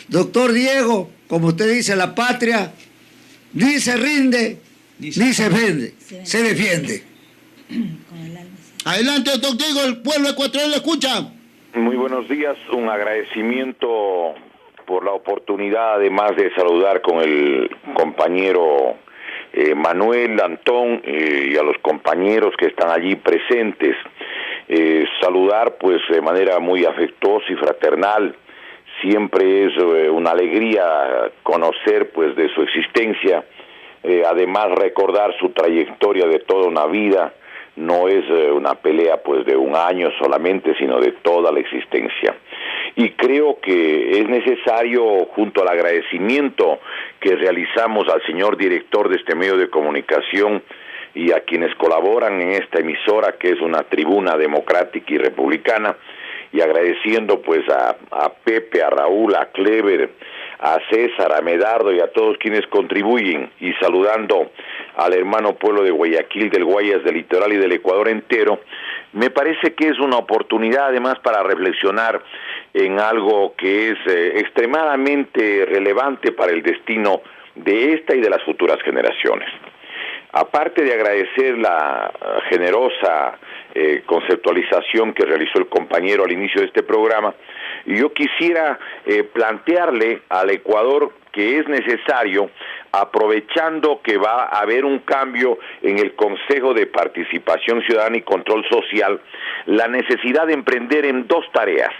Doctor Diego, como usted dice, la patria ni se rinde, ni se vende, se defiende. Adelante, doctor Diego, el pueblo ecuatoriano escucha. Muy buenos días, un agradecimiento por la oportunidad, además de saludar con el compañero Manuel, Antón, y a los compañeros que están allí presentes. Saludar pues de manera muy afectuosa y fraternal. Siempre es una alegría conocer pues de su existencia, además recordar su trayectoria de toda una vida. No es una pelea pues de un año solamente, sino de toda la existencia. Y creo que es necesario, junto al agradecimiento que realizamos al señor director de este medio de comunicación y a quienes colaboran en esta emisora, que es una tribuna democrática y republicana, y agradeciendo pues a Pepe, a Raúl, a Clever, a César, a Medardo y a todos quienes contribuyen, y saludando al hermano pueblo de Guayaquil, del Guayas, del litoral y del Ecuador entero. Me parece que es una oportunidad además para reflexionar en algo que es extremadamente relevante para el destino de esta y de las futuras generaciones. Aparte de agradecer la generosa conceptualización que realizó el compañero al inicio de este programa, yo quisiera plantearle al Ecuador que es necesario, aprovechando que va a haber un cambio en el Consejo de Participación Ciudadana y Control Social, la necesidad de emprender en dos tareas.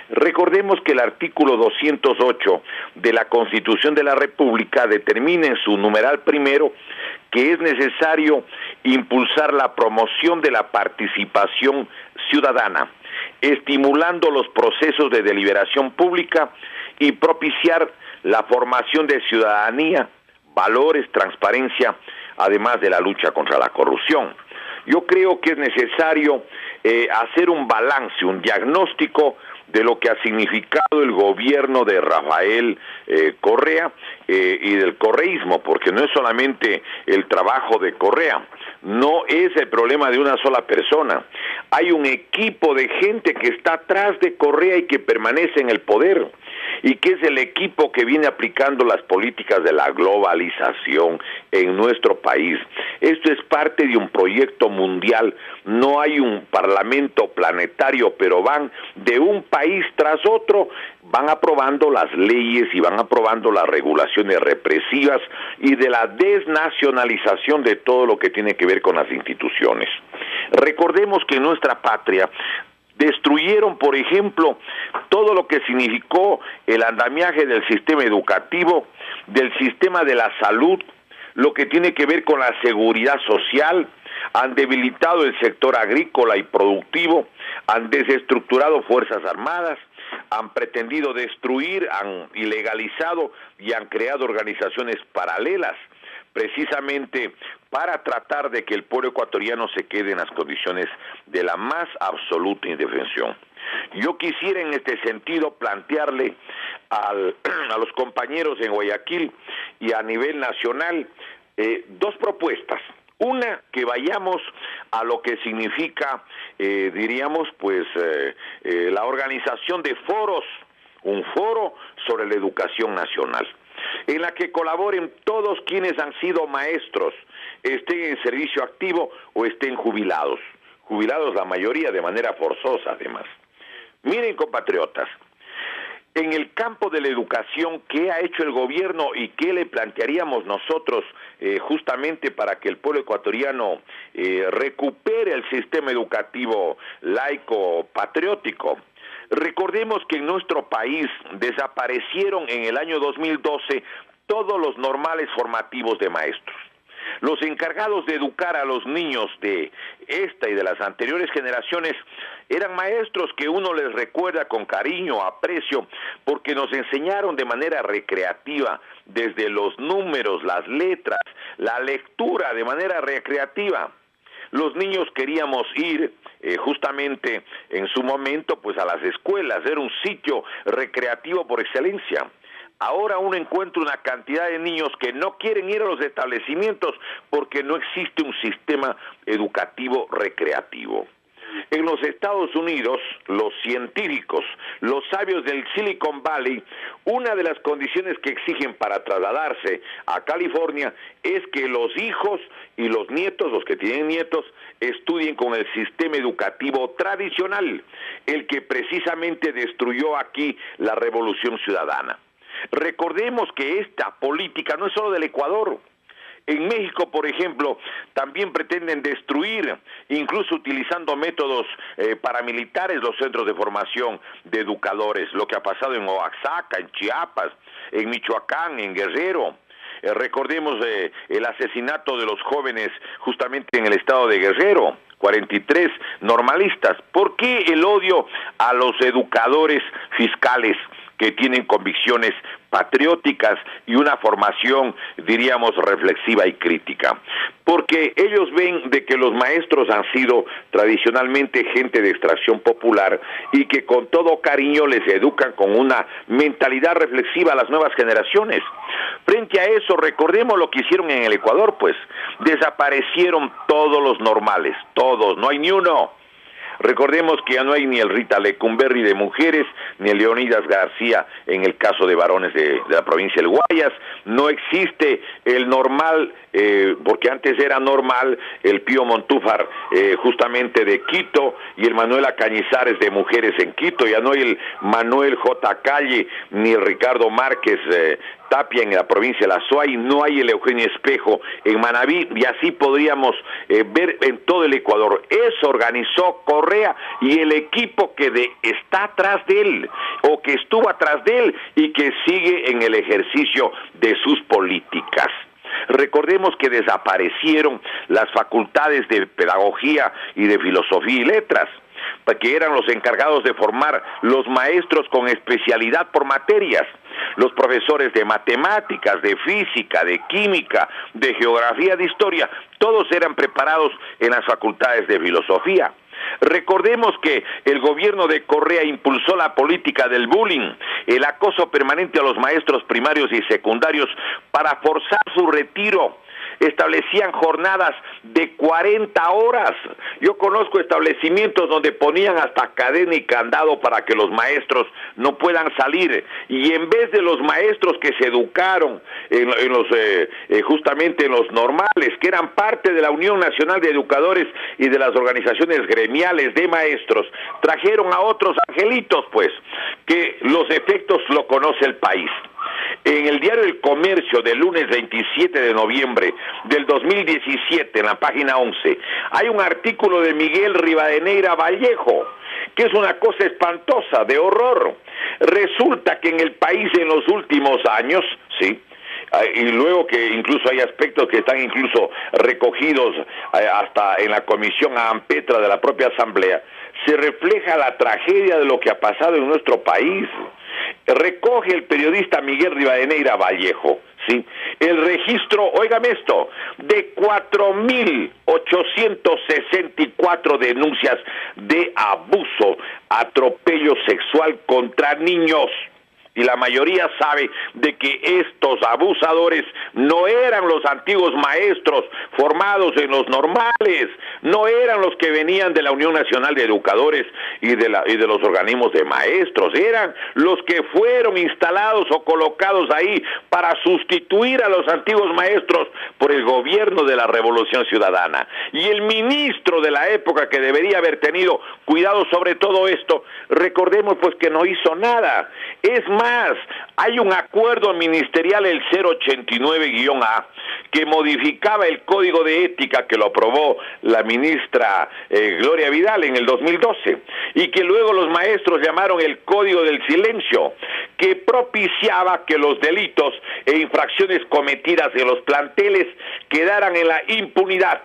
Recordemos que el artículo 208 de la Constitución de la República determina en su numeral primero que es necesario impulsar la promoción de la participación ciudadana, estimulando los procesos de deliberación pública y propiciar la formación de ciudadanía, valores, transparencia, además de la lucha contra la corrupción. Yo creo que es necesario hacer un balance, un diagnóstico de lo que ha significado el gobierno de Rafael Correa y del correísmo, porque no es solamente el trabajo de Correa, no es el problema de una sola persona. Hay un equipo de gente que está atrás de Correa y que permanece en el poder, y que es el equipo que viene aplicando las políticas de la globalización en nuestro país. Esto es parte de un proyecto mundial, no hay un parlamento planetario, pero van de un país tras otro, van aprobando las leyes y van aprobando las regulaciones represivas y de la desnacionalización de todo lo que tiene que ver con las instituciones. Recordemos que en nuestra patria destruyeron, por ejemplo, todo lo que significó el andamiaje del sistema educativo, del sistema de la salud, lo que tiene que ver con la seguridad social, han debilitado el sector agrícola y productivo, han desestructurado Fuerzas Armadas, han pretendido destruir, han ilegalizado y han creado organizaciones paralelas, precisamente para tratar de que el pueblo ecuatoriano se quede en las condiciones de la más absoluta indefensión. Yo quisiera en este sentido plantearle a los compañeros en Guayaquil y a nivel nacional dos propuestas. Una, que vayamos a lo que significa, diríamos, pues, la organización de foros, un foro sobre la educación nacional, en la que colaboren todos quienes han sido maestros, estén en servicio activo o estén jubilados la mayoría de manera forzosa además. Miren, compatriotas, en el campo de la educación, ¿qué ha hecho el gobierno y qué le plantearíamos nosotros justamente para que el pueblo ecuatoriano recupere el sistema educativo laico patriótico? Recordemos que en nuestro país desaparecieron en el año 2012 todos los normales formativos de maestros. Los encargados de educar a los niños de esta y de las anteriores generaciones eran maestros que uno les recuerda con cariño, aprecio, porque nos enseñaron de manera recreativa, desde los números, las letras, la lectura de manera recreativa. Los niños queríamos ir justamente en su momento pues a las escuelas, era un sitio recreativo por excelencia. Ahora uno encuentra una cantidad de niños que no quieren ir a los establecimientos porque no existe un sistema educativo recreativo. En los Estados Unidos, los científicos, los sabios del Silicon Valley, una de las condiciones que exigen para trasladarse a California es que los hijos y los nietos, los que tienen nietos, estudien con el sistema educativo tradicional, el que precisamente destruyó aquí la Revolución Ciudadana. Recordemos que esta política no es solo del Ecuador. En México, por ejemplo, también pretenden destruir, incluso utilizando métodos paramilitares, los centros de formación de educadores, lo que ha pasado en Oaxaca, en Chiapas, en Michoacán, en Guerrero. Recordemos el asesinato de los jóvenes justamente en el estado de Guerrero, 43 normalistas. ¿Por qué el odio a los educadores fiscales que tienen convicciones patrióticas y una formación, diríamos, reflexiva y crítica? Porque ellos ven de que los maestros han sido tradicionalmente gente de extracción popular y que con todo cariño les educan con una mentalidad reflexiva a las nuevas generaciones. Frente a eso, recordemos lo que hicieron en el Ecuador, pues, desaparecieron todos los normales, todos, no hay ni uno. Recordemos que ya no hay ni el Rita Lecumberri de mujeres, ni el Leonidas García en el caso de varones de la provincia del Guayas. No existe el normal, porque antes era normal el Pío Montúfar justamente de Quito y el Manuel Cañizares de mujeres en Quito. Ya no hay el Manuel J. Calle ni el Ricardo Márquez Tapia en la provincia de la Suay, no hay el Eugenio Espejo en Manabí, y así podríamos ver en todo el Ecuador. Eso organizó Correa y el equipo que está atrás de él, o que estuvo atrás de él, y que sigue en el ejercicio de sus políticas. Recordemos que desaparecieron las facultades de pedagogía y de filosofía y letras, que eran los encargados de formar los maestros con especialidad por materias, los profesores de matemáticas, de física, de química, de geografía, de historia, todos eran preparados en las facultades de filosofía. Recordemos que el gobierno de Correa impulsó la política del bullying, el acoso permanente a los maestros primarios y secundarios para forzar su retiro. Establecían jornadas de 40 horas. Yo conozco establecimientos donde ponían hasta cadena y candado para que los maestros no puedan salir, y en vez de los maestros que se educaron justamente en los normales, que eran parte de la Unión Nacional de Educadores y de las organizaciones gremiales de maestros, trajeron a otros angelitos, pues, que los efectos lo conoce el país. En el diario El Comercio del lunes 27 de noviembre del 2017, en la página 11, hay un artículo de Miguel Rivadeneira Vallejo, que es una cosa espantosa, de horror. Resulta que en el país en los últimos años, sí, y luego que incluso hay aspectos que están incluso recogidos hasta en la comisión AMPETRA de la propia Asamblea, se refleja la tragedia de lo que ha pasado en nuestro país. Recoge el periodista Miguel Rivadeneira Vallejo, ¿sí?, el registro, óigame esto, de 4.864 denuncias de abuso, atropello sexual contra niños. Y la mayoría sabe de que estos abusadores no eran los antiguos maestros formados en los normales, no eran los que venían de la Unión Nacional de Educadores y de los organismos de maestros, eran los que fueron instalados o colocados ahí para sustituir a los antiguos maestros por el gobierno de la Revolución Ciudadana. Y el ministro de la época, que debería haber tenido cuidado sobre todo esto, recordemos pues que no hizo nada. Es más, hay un acuerdo ministerial, el 089-A, que modificaba el Código de Ética, que lo aprobó la ministra Gloria Vidal en el 2012, y que luego los maestros llamaron el Código del Silencio, que propiciaba que los delitos e infracciones cometidas en los planteles quedaran en la impunidad,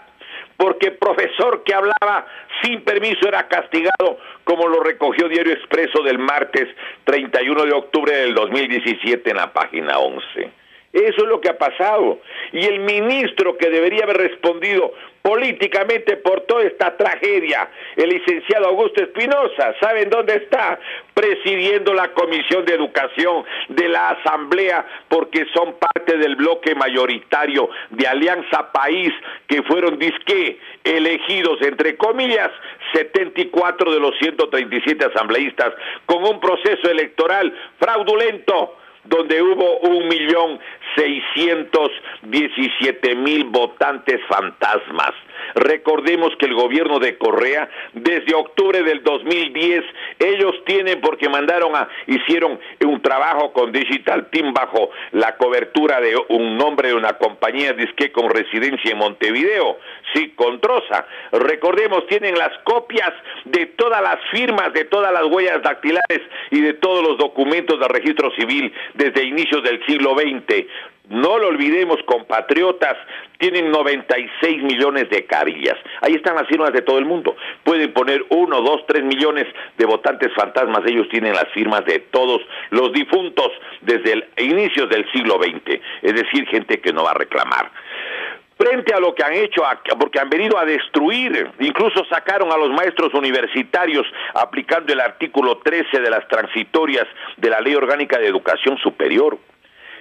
porque profesor que hablaba sin permiso era castigado, como lo recogió Diario Expreso del martes 31 de octubre del 2017 en la página 11. Eso es lo que ha pasado. Y el ministro, que debería haber respondido políticamente por toda esta tragedia. El licenciado Augusto Espinosa, ¿saben dónde está? Presidiendo la Comisión de Educación de la Asamblea, porque son parte del bloque mayoritario de Alianza País, que fueron disque elegidos, entre comillas, 74 de los 137 asambleístas, con un proceso electoral fraudulento, donde hubo 1.617.000 votantes fantasmas. Recordemos que el gobierno de Correa, desde octubre del 2010, ellos tienen, porque hicieron un trabajo con Digital Team bajo la cobertura de un nombre de una compañía disque con residencia en Montevideo, sí, Controsa. Recordemos, tienen las copias de todas las firmas, de todas las huellas dactilares y de todos los documentos del registro civil desde inicios del siglo XX. No lo olvidemos, compatriotas, tienen 96 millones de carillas. Ahí están las firmas de todo el mundo. Pueden poner 1, 2, 3 millones de votantes fantasmas. Ellos tienen las firmas de todos los difuntos desde el inicios del siglo XX. Es decir, gente que no va a reclamar. Frente a lo que han hecho, porque han venido a destruir, incluso sacaron a los maestros universitarios aplicando el artículo 13 de las transitorias de la Ley Orgánica de Educación Superior.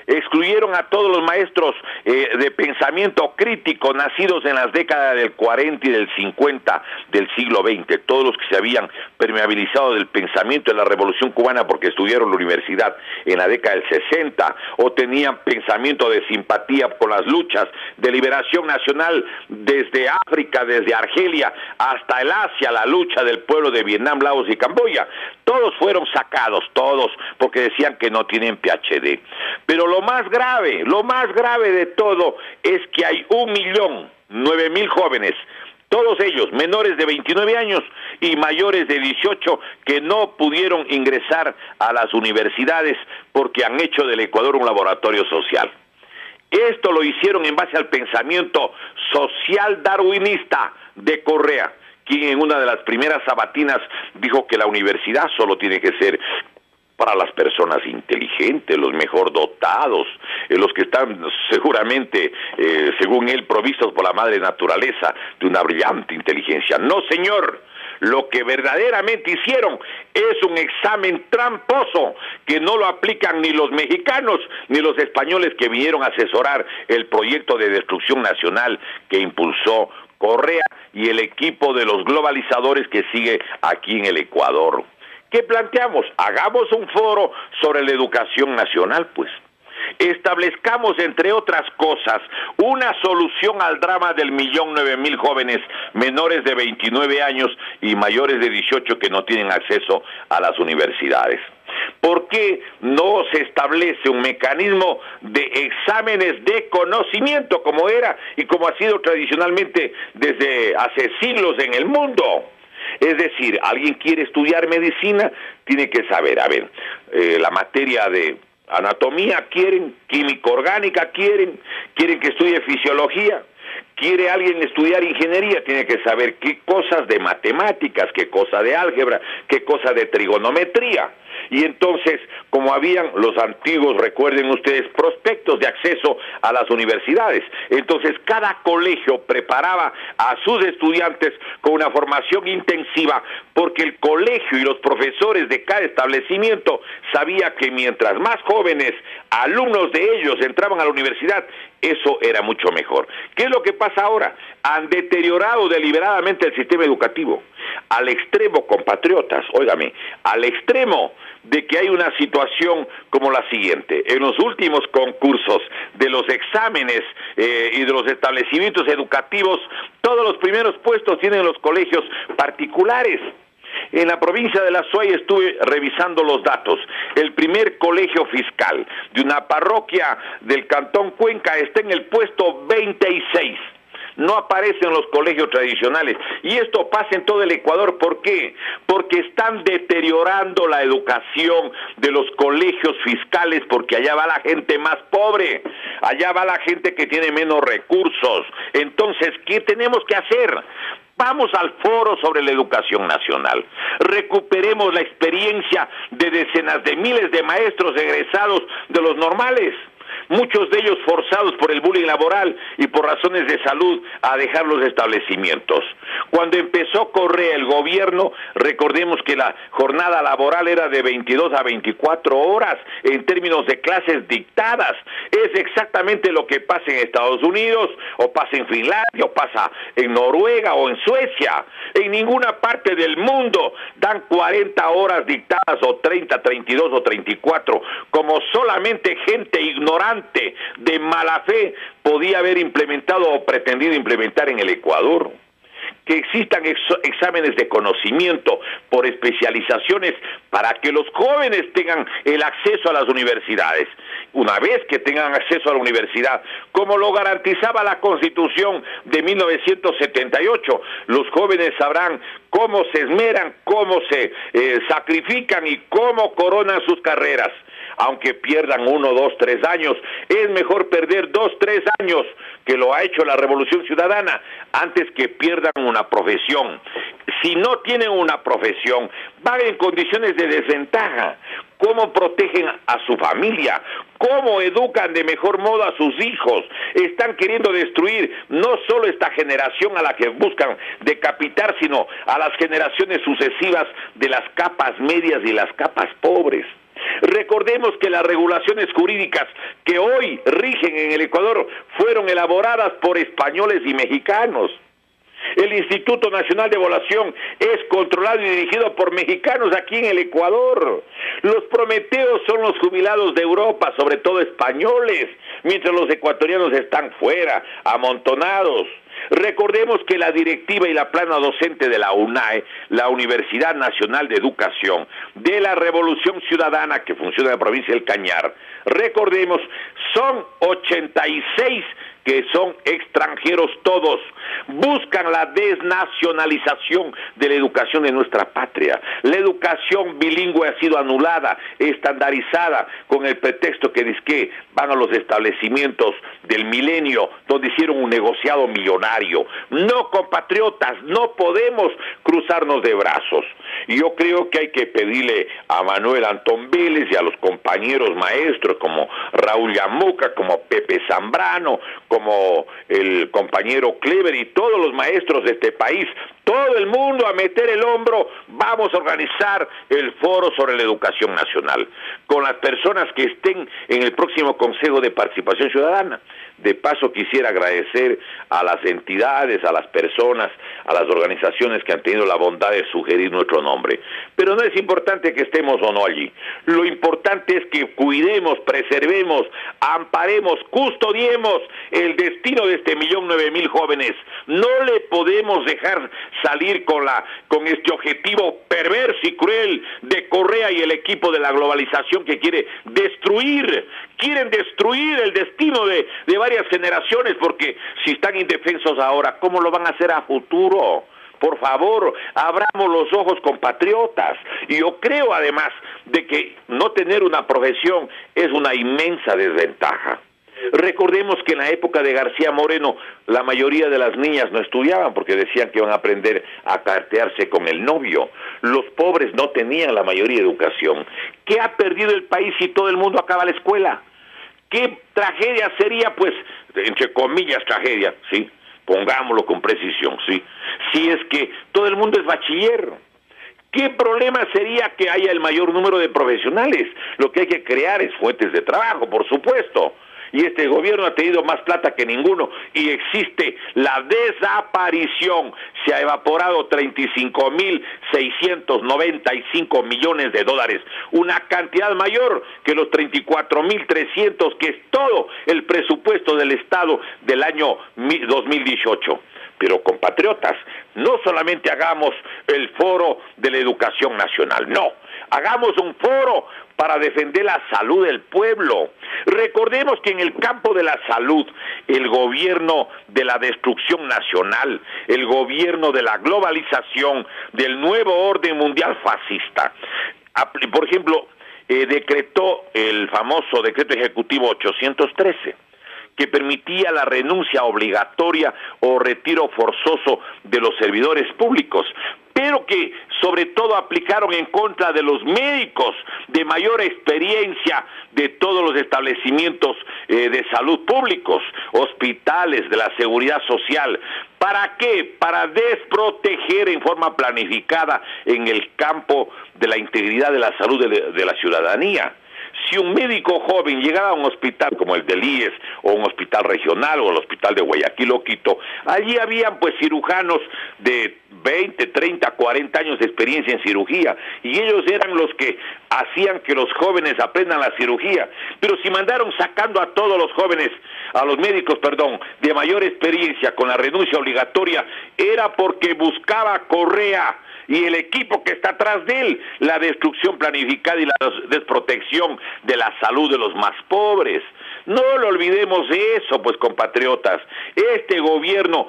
Excluyeron a todos los maestros de pensamiento crítico nacidos en las décadas del 40 y del 50 del siglo XX, todos los que se habían permeabilizado del pensamiento de la Revolución Cubana porque estudiaron la universidad en la década del 60 o tenían pensamiento de simpatía con las luchas de liberación nacional desde África, desde Argelia hasta el Asia, la lucha del pueblo de Vietnam, Laos y Camboya. Todos fueron sacados, todos, porque decían que no tienen PhD. Pero lo más grave de todo es que hay 1.009.000 jóvenes, todos ellos menores de 29 años y mayores de 18, que no pudieron ingresar a las universidades porque han hecho del Ecuador un laboratorio social. Esto lo hicieron en base al pensamiento social darwinista de Correa, quien en una de las primeras sabatinas dijo que la universidad solo tiene que ser para las personas inteligentes, los mejor dotados, los que están seguramente, según él, provistos por la madre naturaleza de una brillante inteligencia. No, señor, lo que verdaderamente hicieron es un examen tramposo que no lo aplican ni los mexicanos ni los españoles que vinieron a asesorar el proyecto de destrucción nacional que impulsó Correa y el equipo de los globalizadores que sigue aquí en el Ecuador. ¿Qué planteamos? Hagamos un foro sobre la educación nacional, pues. Establezcamos, entre otras cosas, una solución al drama del 1.009.000 jóvenes menores de 29 años y mayores de 18 que no tienen acceso a las universidades. ¿Por qué no se establece un mecanismo de exámenes de conocimiento como era y como ha sido tradicionalmente desde hace siglos en el mundo? Es decir, alguien quiere estudiar medicina, tiene que saber, la materia de anatomía quieren, química orgánica quieren que estudie fisiología. Quiere alguien estudiar ingeniería, tiene que saber qué cosas de matemáticas, qué cosa de álgebra, qué cosa de trigonometría. Y entonces, como habían los antiguos, recuerden ustedes, prospectos de acceso a las universidades, entonces cada colegio preparaba a sus estudiantes con una formación intensiva, porque el colegio y los profesores de cada establecimiento sabía que mientras más jóvenes, alumnos de ellos, entraban a la universidad, eso era mucho mejor. ¿Qué es lo que pasa ahora? Han deteriorado deliberadamente el sistema educativo, al extremo, compatriotas, óigame, al extremo de que hay una situación como la siguiente. En los últimos concursos de los exámenes y de los establecimientos educativos, todos los primeros puestos tienen los colegios particulares. En la provincia de La Suay estuve revisando los datos. El primer colegio fiscal de una parroquia del Cantón Cuenca está en el puesto 26. No aparecen los colegios tradicionales. Y esto pasa en todo el Ecuador. ¿Por qué? Porque están deteriorando la educación de los colegios fiscales, porque allá va la gente más pobre, allá va la gente que tiene menos recursos. Entonces, ¿qué tenemos que hacer? Vamos al foro sobre la educación nacional. Recuperemos la experiencia de decenas de miles de maestros egresados de los normales. muchos de ellos forzados por el bullying laboral y por razones de salud a dejar los establecimientos. Cuando empezó Correa el gobierno, recordemos que la jornada laboral era de 22 a 24 horas en términos de clases dictadas. Es exactamente lo que pasa en Estados Unidos, o pasa en Finlandia, o pasa en Noruega o en Suecia. En ninguna parte del mundo dan 40 horas dictadas, o 30, 32 o 34, como solamente gente ignorante de mala fe podía haber implementado o pretendido implementar en el Ecuador. Que existan exámenes de conocimiento por especializaciones para que los jóvenes tengan el acceso a las universidades. Una vez que tengan acceso a la universidad, como lo garantizaba la Constitución de 1978, los jóvenes sabrán cómo se esmeran, cómo se sacrifican y cómo coronan sus carreras. Aunque pierdan 1, 2, 3 años, es mejor perder 2, 3 años, que lo ha hecho la Revolución Ciudadana, antes que pierdan una profesión. Si no tienen una profesión, van en condiciones de desventaja. ¿Cómo protegen a su familia? ¿Cómo educan de mejor modo a sus hijos? Están queriendo destruir no solo esta generación a la que buscan decapitar, sino a las generaciones sucesivas de las capas medias y las capas pobres. Recordemos que las regulaciones jurídicas que hoy rigen en el Ecuador fueron elaboradas por españoles y mexicanos. El Instituto Nacional de Evaluación es controlado y dirigido por mexicanos aquí en el Ecuador. Los prometeos son los jubilados de Europa, sobre todo españoles, mientras los ecuatorianos están fuera, amontonados. Recordemos que la directiva y la plana docente de la UNAE, la Universidad Nacional de Educación, de la Revolución Ciudadana, que funciona en la provincia del Cañar, recordemos, son 86 que son extranjeros todos. Buscan la desnacionalización de la educación de nuestra patria. La educación bilingüe ha sido anulada, estandarizada, con el pretexto que dizque van a los establecimientos del milenio, donde hicieron un negociado millonario. No, compatriotas, no podemos cruzarnos de brazos. Yo creo que hay que pedirle a Manuel Antón Vélez y a los compañeros maestros como Raúl Yamuca, como Pepe Zambrano, como el compañero Clever y todos los maestros de este país, todo el mundo a meter el hombro. Vamos a organizar el foro sobre la educación nacional con las personas que estén en el próximo Consejo de Participación Ciudadana. De paso, quisiera agradecer a las entidades, a las personas, a las organizaciones que han tenido la bondad de sugerir nuestro nombre. Pero no es importante que estemos o no allí. Lo importante es que cuidemos, preservemos, amparemos, custodiemos el destino de este 1.009.000 jóvenes. No le podemos dejar salir con este objetivo perverso y cruel de Correa y el equipo de la globalización que quieren destruir el destino de varias generaciones, porque si están indefensos ahora, ¿cómo lo van a hacer a futuro? Por favor, abramos los ojos, compatriotas. Y yo creo además de que no tener una profesión es una inmensa desventaja. Recordemos que en la época de García Moreno la mayoría de las niñas no estudiaban porque decían que iban a aprender a cartearse con el novio. Los pobres no tenían la mayoría de educación. ¿Qué ha perdido el país si todo el mundo acaba la escuela? ¿Qué tragedia sería, pues, entre comillas tragedia, sí? Pongámoslo con precisión, sí. Si es que todo el mundo es bachiller. ¿Qué problema sería que haya el mayor número de profesionales? Lo que hay que crear es fuentes de trabajo, por supuesto. Y este gobierno ha tenido más plata que ninguno y existe la desaparición. Se ha evaporado 35.695 millones de dólares, una cantidad mayor que los 34.300 que es todo el presupuesto del Estado del año 2018. Pero, compatriotas, no solamente hagamos el foro de la educación nacional, no, hagamos un foro para defender la salud del pueblo. Recordemos que en el campo de la salud, el gobierno de la destrucción nacional, el gobierno de la globalización, del nuevo orden mundial fascista, por ejemplo, decretó el famoso decreto ejecutivo 813, que permitía la renuncia obligatoria o retiro forzoso de los servidores públicos. pero que sobre todo aplicaron en contra de los médicos de mayor experiencia de todos los establecimientos de salud públicos, hospitales, de la seguridad social. ¿Para qué? Para desproteger en forma planificada en el campo de la integridad de la salud de la ciudadanía. Si un médico joven llegaba a un hospital como el del IES, o un hospital regional, o el hospital de Guayaquil o Quito, allí habían pues cirujanos de 20, 30, 40 años de experiencia en cirugía, y ellos eran los que hacían que los jóvenes aprendan la cirugía. Pero si mandaron sacando a todos los jóvenes, a los médicos, de mayor experiencia con la renuncia obligatoria, era porque buscaba Correa y el equipo que está atrás de él, la destrucción planificada y la desprotección de la salud de los más pobres. No lo olvidemos de eso, pues, compatriotas. Este gobierno,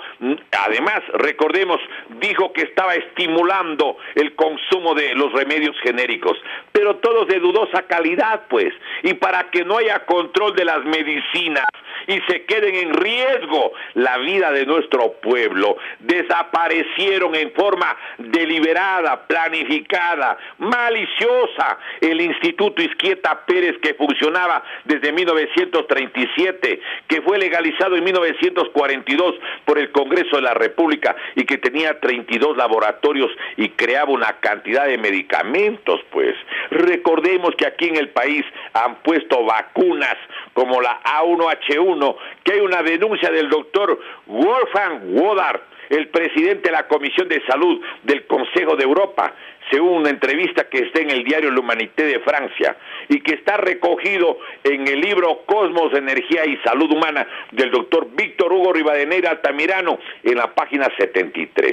además, recordemos, dijo que estaba estimulando el consumo de los remedios genéricos, pero todos de dudosa calidad, pues, y para que no haya control de las medicinas y se queden en riesgo la vida de nuestro pueblo, desaparecieron en forma deliberada, planificada, maliciosa el Instituto Izquieta Pérez, que funcionaba desde 1937, que fue legalizado en 1942 por el Congreso de la República y que tenía 32 laboratorios y creaba una cantidad de medicamentos, pues. Recordemos que aquí en el país han puesto vacunas como la A1H1, que hay una denuncia del doctor Wolfgang Wodardt, el presidente de la Comisión de Salud del Consejo de Europa, según una entrevista que está en el diario L'Humanité de Francia y que está recogido en el libro Cosmos, Energía y Salud Humana del doctor Víctor Hugo Rivadeneira Altamirano, en la página 73.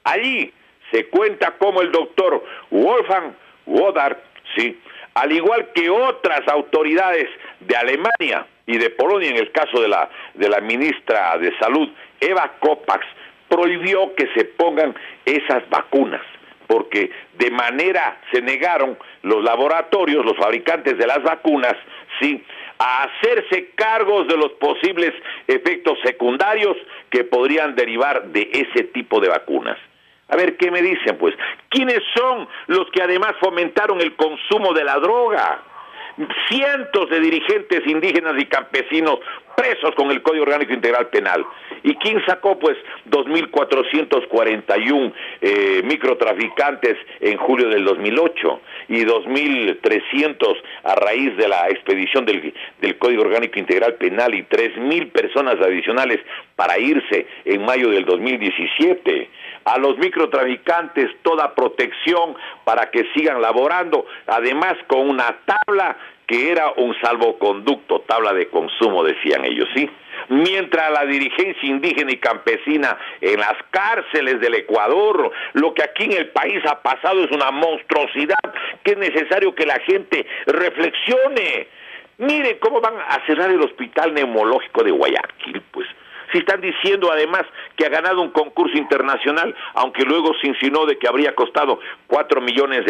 Allí se cuenta cómo el doctor Wolfgang Wodardt, sí, al igual que otras autoridades de Alemania y de Polonia, en el caso de la ministra de Salud, Eva Kopax, prohibió que se pongan esas vacunas, porque de manera se negaron los laboratorios, los fabricantes de las vacunas, sí, a hacerse cargos de los posibles efectos secundarios que podrían derivar de ese tipo de vacunas. A ver, ¿qué me dicen, pues? ¿Quiénes son los que además fomentaron el consumo de la droga? Cientos de dirigentes indígenas y campesinos presos con el Código Orgánico Integral Penal. ¿Y quién sacó, pues, 2.441 microtraficantes en julio del 2008 y 2.300 a raíz de la expedición del Código Orgánico Integral Penal y 3.000 personas adicionales para irse en mayo del 2017? A los microtraficantes toda protección para que sigan laborando, además con una tabla que era un salvoconducto, tabla de consumo, decían ellos, ¿sí? Mientras la dirigencia indígena y campesina en las cárceles del Ecuador, lo que aquí en el país ha pasado es una monstruosidad que es necesario que la gente reflexione. Miren cómo van a cerrar el hospital neumológico de Guayaquil, pues. Si están diciendo además que ha ganado un concurso internacional, aunque luego se insinuó de que habría costado $4 millones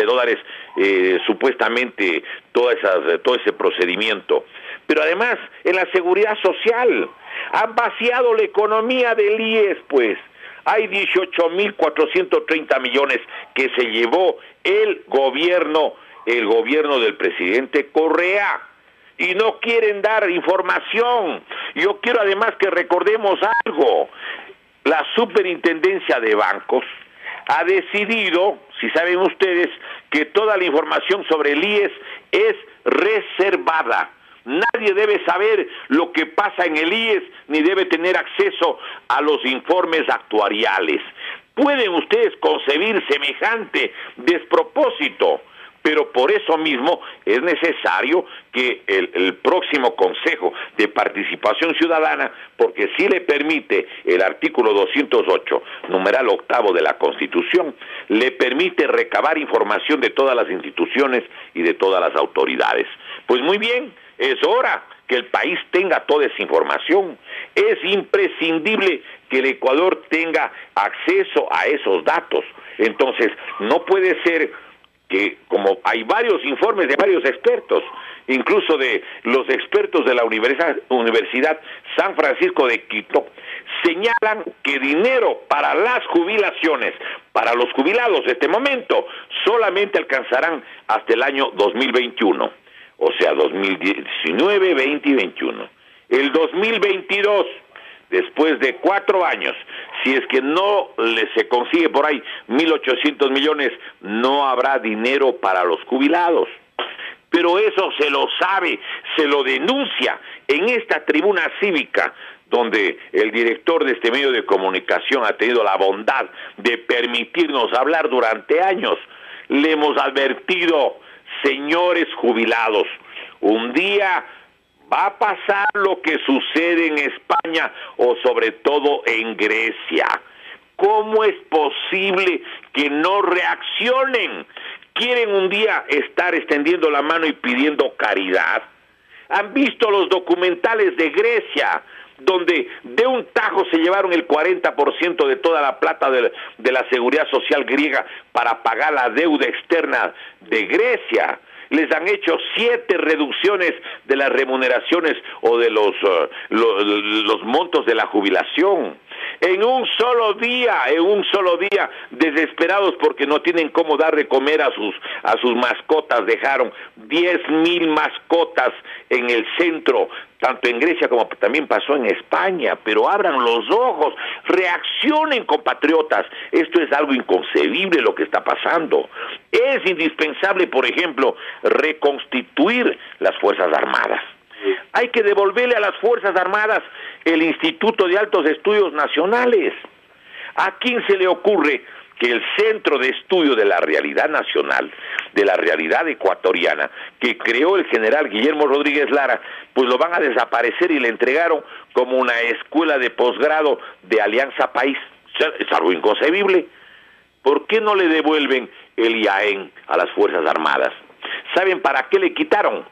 supuestamente todo ese procedimiento. Pero además, en la seguridad social, han vaciado la economía del IES, pues. Hay 18.430 millones que se llevó el gobierno del presidente Correa. Y no quieren dar información. Yo quiero además que recordemos algo. La Superintendencia de Bancos ha decidido, si saben ustedes, que toda la información sobre el IES es reservada. Nadie debe saber lo que pasa en el IES, ni debe tener acceso a los informes actuariales. ¿Pueden ustedes concebir semejante despropósito? Pero por eso mismo es necesario que el próximo Consejo de Participación Ciudadana, porque sí le permite el artículo 208, numeral octavo de la Constitución, le permite recabar información de todas las instituciones y de todas las autoridades. Pues muy bien, es hora que el país tenga toda esa información. Es imprescindible que el Ecuador tenga acceso a esos datos. Entonces, no puede ser que, como hay varios informes de varios expertos, incluso de los expertos de la Universidad San Francisco de Quito, señalan que dinero para las jubilaciones, para los jubilados de este momento, solamente alcanzarán hasta el año 2021, o sea, 2019, 20 y 21. El 2022, después de 4 años, si es que no se consigue por ahí 1.800 millones, no habrá dinero para los jubilados. Pero eso se lo sabe, se lo denuncia en esta tribuna cívica, donde el director de este medio de comunicación ha tenido la bondad de permitirnos hablar durante años. Le hemos advertido, señores jubilados, un día va a pasar lo que sucede en España o sobre todo en Grecia. ¿Cómo es posible que no reaccionen? ¿Quieren un día estar extendiendo la mano y pidiendo caridad? ¿Han visto los documentales de Grecia, donde de un tajo se llevaron el 40% de toda la plata de la seguridad social griega para pagar la deuda externa de Grecia? Les han hecho 7 reducciones de las remuneraciones o de los montos de la jubilación. En un solo día, desesperados porque no tienen cómo dar de comer a sus mascotas, dejaron 10,000 mascotas en el centro, tanto en Grecia como también pasó en España. Pero abran los ojos, reaccionen, compatriotas. Esto es algo inconcebible lo que está pasando. Es indispensable, por ejemplo, reconstituir las Fuerzas Armadas. Hay que devolverle a las Fuerzas Armadas el Instituto de Altos Estudios Nacionales. ¿A quién se le ocurre que el Centro de Estudio de la Realidad Nacional, de la realidad ecuatoriana, que creó el general Guillermo Rodríguez Lara, pues lo van a desaparecer y le entregaron como una escuela de posgrado de Alianza País? Es algo inconcebible. ¿Por qué no le devuelven el IAEN a las Fuerzas Armadas? ¿Saben para qué le quitaron?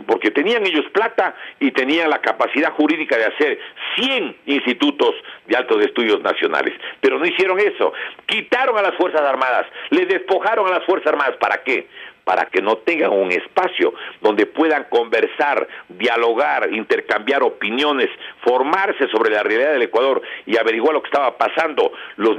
Porque tenían ellos plata y tenían la capacidad jurídica de hacer 100 institutos de altos estudios nacionales, pero no hicieron eso. Quitaron a las Fuerzas Armadas, les despojaron a las Fuerzas Armadas. ¿Para qué? Para que no tengan un espacio donde puedan conversar, dialogar, intercambiar opiniones, formarse sobre la realidad del Ecuador y averiguar lo que estaba pasando los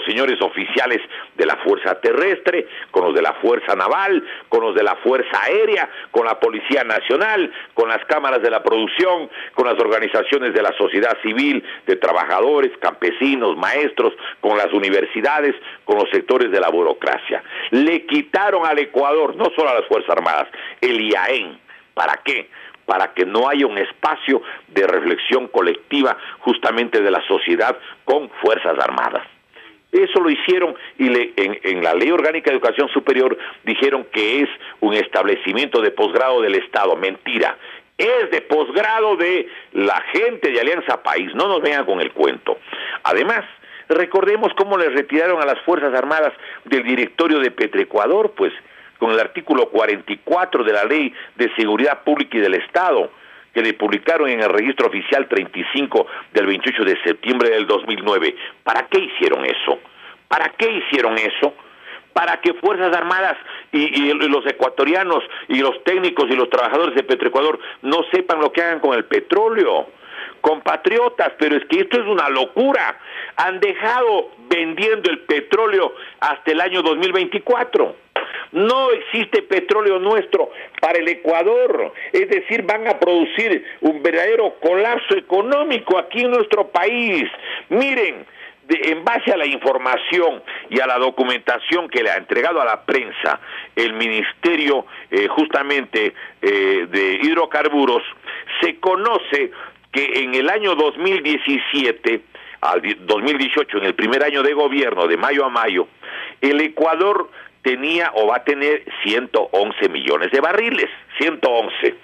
señores oficiales de la Fuerza Terrestre, con los de la Fuerza Naval, con los de la Fuerza Aérea, con la Policía Nacional, con las cámaras de la producción, con las organizaciones de la sociedad civil, de trabajadores, campesinos, maestros, con las universidades, con los sectores de la burocracia. Le quitaron al Ecuador, no solo a las Fuerzas Armadas, el IAEN. ¿Para qué? Para que no haya un espacio de reflexión colectiva justamente de la sociedad con Fuerzas Armadas. Eso lo hicieron y en la Ley Orgánica de Educación Superior dijeron que es un establecimiento de posgrado del Estado. Mentira. Es de posgrado de la gente de Alianza País. No nos vengan con el cuento. Además, recordemos cómo les retiraron a las Fuerzas Armadas del directorio de Petroecuador, pues, con el artículo 44 de la Ley de Seguridad Pública y del Estado, que le publicaron en el Registro Oficial 35 del 28 de septiembre del 2009. ¿Para qué hicieron eso? ¿Para qué hicieron eso? Para que Fuerzas Armadas y los ecuatorianos y los técnicos y los trabajadores de Petroecuador no sepan lo que hagan con el petróleo. Compatriotas, pero es que esto es una locura. Han dejado vendiendo el petróleo hasta el año 2024. No existe petróleo nuestro para el Ecuador, es decir, van a producir un verdadero colapso económico aquí en nuestro país. Miren, en base a la información y a la documentación que le ha entregado a la prensa el Ministerio justamente de Hidrocarburos, se conoce que en el año 2017 al 2018, en el primer año de gobierno, de mayo a mayo, el Ecuador tenía o va a tener 111 millones de barriles, 111.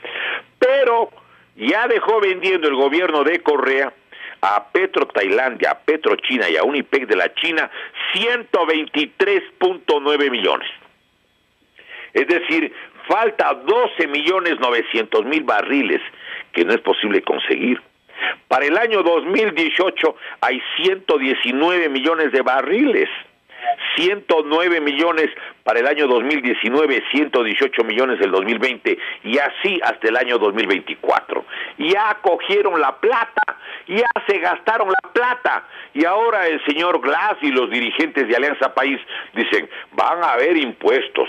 Pero ya dejó vendiendo el gobierno de Correa a Petro Tailandia, a Petro China y a Unipec de la China 123.9 millones. Es decir, falta 12.900.000 barriles que no es posible conseguir. Para el año 2018 hay 119 millones de barriles. 109 millones para el año 2019, 118 millones del 2020 y así hasta el año 2024. Ya cogieron la plata Ya se gastaron la plata y ahora el señor Glass y los dirigentes de Alianza País dicen, van a haber impuestos.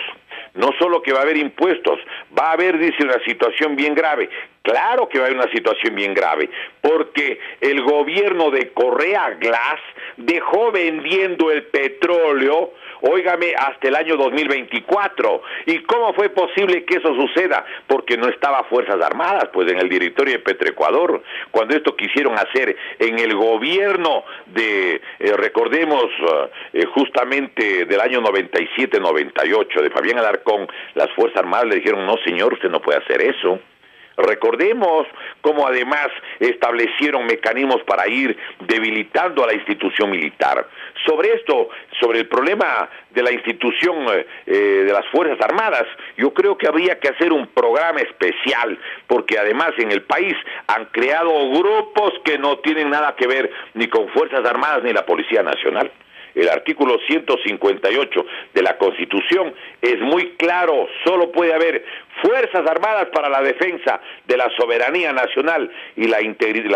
No solo que va a haber impuestos, va a haber, dice, una situación bien grave. Claro que va a haber una situación bien grave, porque el gobierno de Correa Glass dejó vendiendo el petróleo, óigame, hasta el año 2024. ¿Y cómo fue posible que eso suceda? Porque no estaba Fuerzas Armadas, pues, en el directorio de Petroecuador. Cuando esto quisieron hacer en el gobierno de, recordemos, justamente del año 97-98, de Fabián Alarcón, las Fuerzas Armadas le dijeron, no señor, usted no puede hacer eso. Recordemos cómo además establecieron mecanismos para ir debilitando a la institución militar. Sobre esto, sobre el problema de la institución de las Fuerzas Armadas, yo creo que habría que hacer un programa especial, porque además en el país han creado grupos que no tienen nada que ver ni con Fuerzas Armadas ni la Policía Nacional. El artículo 158 de la Constitución es muy claro, solo puede haber Fuerzas Armadas para la defensa de la soberanía nacional y la